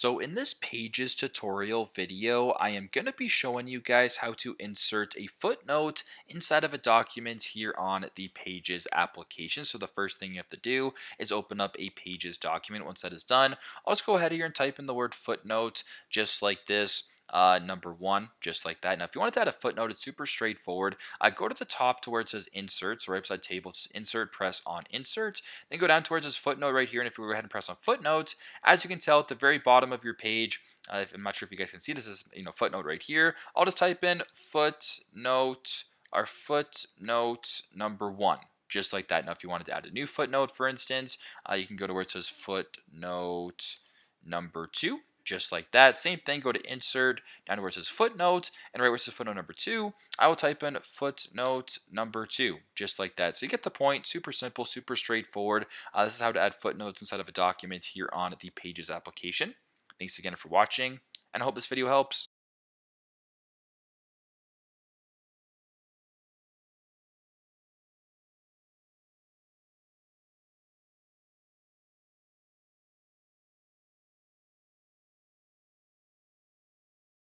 So in this Pages tutorial video, I am going to be showing you guys how to insert a footnote inside of a document here on the Pages application. So the first thing you have to do is open up a Pages document. Once that is done, I'll just go ahead here and type in the word footnote just like this. Number one, just like that. Now, if you wanted to add a footnote, it's super straightforward. Go to the top to where it says insert, so right beside table, it says insert, press on insert, then go down towards this footnote right here. And if we go ahead and press on footnote, as you can tell at the very bottom of your page, I'm not sure if you guys can see this is footnote right here. I'll just type in footnote or footnote number one. Just like that. Now, if you wanted to add a new footnote, for instance, you can go to where it says footnote number two. Just like that. Same thing, go to insert, down to where it says footnote, and right where it says footnote number two, I will type in footnote number two, just like that. So you get the point, super simple, super straightforward. This is how to add footnotes inside of a document here on the Pages application. Thanks again for watching, and I hope this video helps.